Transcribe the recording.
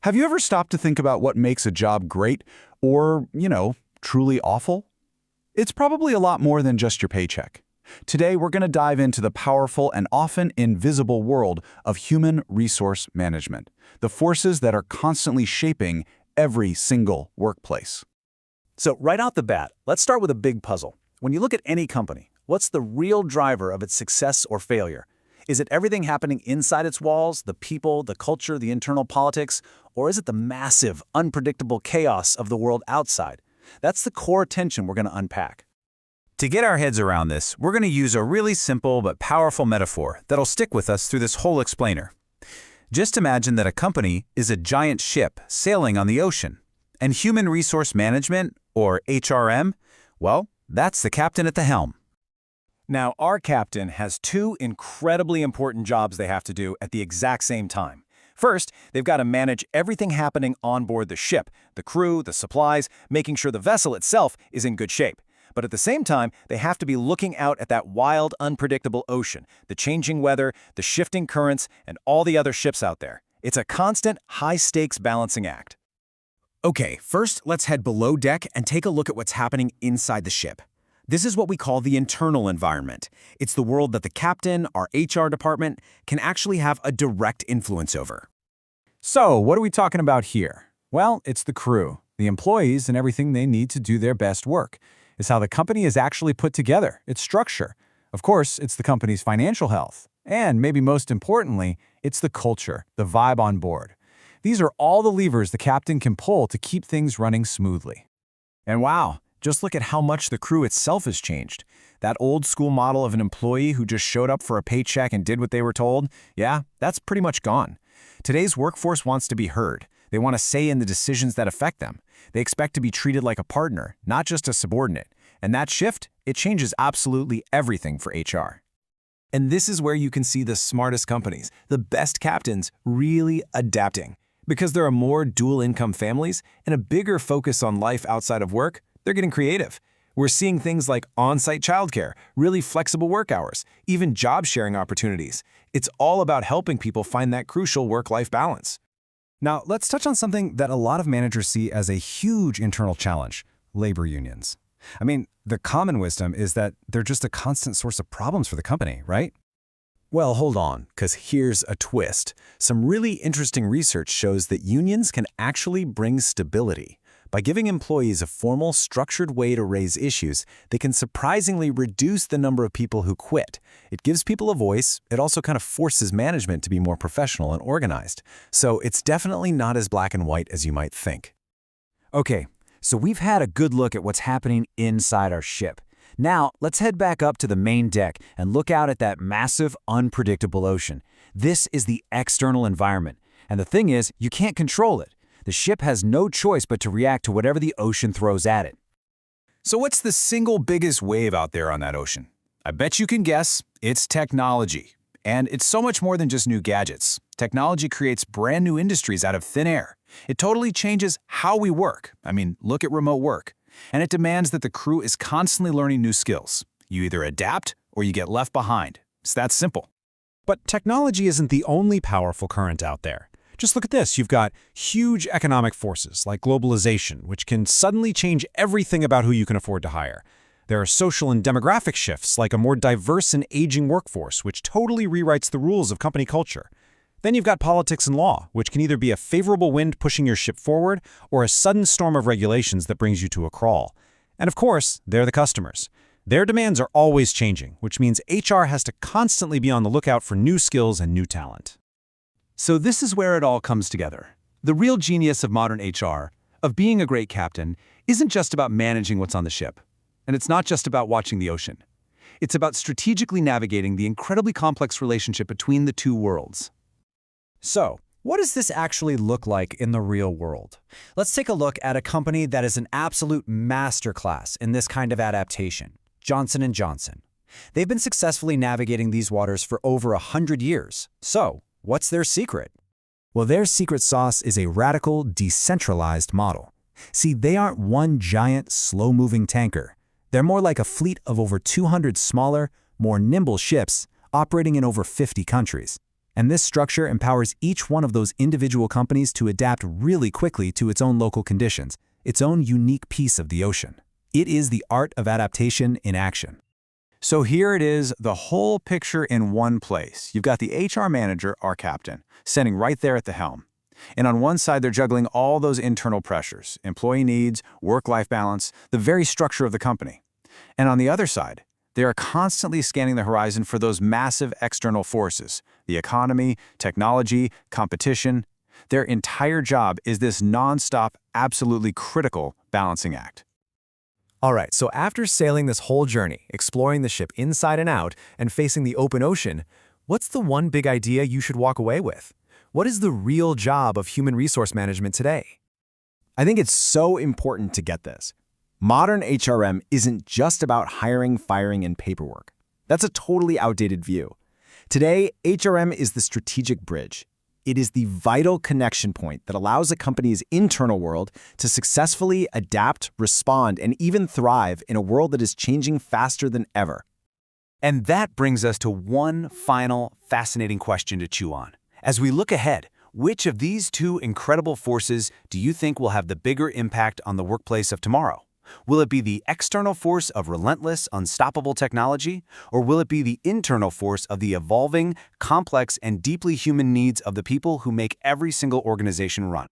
Have you ever stopped to think about what makes a job great or, truly awful? It's probably a lot more than just your paycheck. Today, we're going to dive into the powerful and often invisible world of human resource management, the forces that are constantly shaping every single workplace. So right out the bat, let's start with a big puzzle. When you look at any company, what's the real driver of its success or failure? Is it everything happening inside its walls, the people, the culture, the internal politics, or is it the massive, unpredictable chaos of the world outside? That's the core tension we're going to unpack. To get our heads around this, we're going to use a really simple but powerful metaphor that'll stick with us through this whole explainer. Just imagine that a company is a giant ship sailing on the ocean, and human resource management, or HRM, well, that's the captain at the helm. Now, our captain has two incredibly important jobs they have to do at the exact same time. First, they've got to manage everything happening on board the ship, the crew, the supplies, making sure the vessel itself is in good shape. But at the same time, they have to be looking out at that wild, unpredictable ocean, the changing weather, the shifting currents, and all the other ships out there. It's a constant, high-stakes balancing act. Okay, first let's head below deck and take a look at what's happening inside the ship. This is what we call the internal environment. It's the world that the captain, our HR department, can actually have a direct influence over. So, what are we talking about here? Well, it's the crew, the employees, and everything they need to do their best work. It's how the company is actually put together, its structure. Of course, it's the company's financial health. And maybe most importantly, it's the culture, the vibe on board. These are all the levers the captain can pull to keep things running smoothly. And wow, just look at how much the crew itself has changed. That old school model of an employee who just showed up for a paycheck and did what they were told, yeah, that's pretty much gone. Today's workforce wants to be heard. They want a say in the decisions that affect them. They expect to be treated like a partner, not just a subordinate. And that shift, it changes absolutely everything for HR. And this is where you can see the smartest companies, the best captains, really adapting. Because there are more dual-income families and a bigger focus on life outside of work, they're getting creative. We're seeing things like on-site childcare, really flexible work hours, even job-sharing opportunities. It's all about helping people find that crucial work-life balance. Now, let's touch on something that a lot of managers see as a huge internal challenge: labor unions. I mean, the common wisdom is that they're just a constant source of problems for the company, right? Well, hold on, because here's a twist. Some really interesting research shows that unions can actually bring stability. By giving employees a formal, structured way to raise issues, they can surprisingly reduce the number of people who quit. It gives people a voice. It also kind of forces management to be more professional and organized. So it's definitely not as black and white as you might think. Okay, so we've had a good look at what's happening inside our ship. Now, let's head back up to the main deck and look out at that massive, unpredictable ocean. This is the external environment. And the thing is, you can't control it. The ship has no choice but to react to whatever the ocean throws at it. So what's the single biggest wave out there on that ocean? I bet you can guess. It's technology. And it's so much more than just new gadgets. Technology creates brand new industries out of thin air. It totally changes how we work. I mean, look at remote work. And it demands that the crew is constantly learning new skills. You either adapt or you get left behind. It's that simple. But technology isn't the only powerful current out there. Just look at this. You've got huge economic forces like globalization, which can suddenly change everything about who you can afford to hire. There are social and demographic shifts like a more diverse and aging workforce, which totally rewrites the rules of company culture. Then you've got politics and law, which can either be a favorable wind pushing your ship forward or a sudden storm of regulations that brings you to a crawl. And of course, they're the customers. Their demands are always changing, which means HR has to constantly be on the lookout for new skills and new talent. So this is where it all comes together. The real genius of modern HR, of being a great captain, isn't just about managing what's on the ship. And it's not just about watching the ocean. It's about strategically navigating the incredibly complex relationship between the two worlds. So, what does this actually look like in the real world? Let's take a look at a company that is an absolute masterclass in this kind of adaptation: Johnson & Johnson. They've been successfully navigating these waters for over 100 years. So, what's their secret? Well, their secret sauce is a radical, decentralized model. See, they aren't one giant, slow-moving tanker. They're more like a fleet of over 200 smaller, more nimble ships operating in over 50 countries. And this structure empowers each one of those individual companies to adapt really quickly to its own local conditions, its own unique piece of the ocean. It is the art of adaptation in action. So here it is, the whole picture in one place. You've got the HR manager, our captain, sitting right there at the helm. And on one side, they're juggling all those internal pressures, employee needs, work-life balance, the very structure of the company. And on the other side, they are constantly scanning the horizon for those massive external forces, the economy, technology, competition. Their entire job is this non-stop, absolutely critical balancing act. All right, so after sailing this whole journey, exploring the ship inside and out, and facing the open ocean, what's the one big idea you should walk away with? What is the real job of human resource management today? I think it's so important to get this. Modern HRM isn't just about hiring, firing, and paperwork. That's a totally outdated view. Today, HRM is the strategic bridge. It is the vital connection point that allows a company's internal world to successfully adapt, respond, and even thrive in a world that is changing faster than ever. And that brings us to one final fascinating question to chew on. As we look ahead, which of these two incredible forces do you think will have the bigger impact on the workplace of tomorrow? Will it be the external force of relentless, unstoppable technology, or will it be the internal force of the evolving, complex, and deeply human needs of the people who make every single organization run?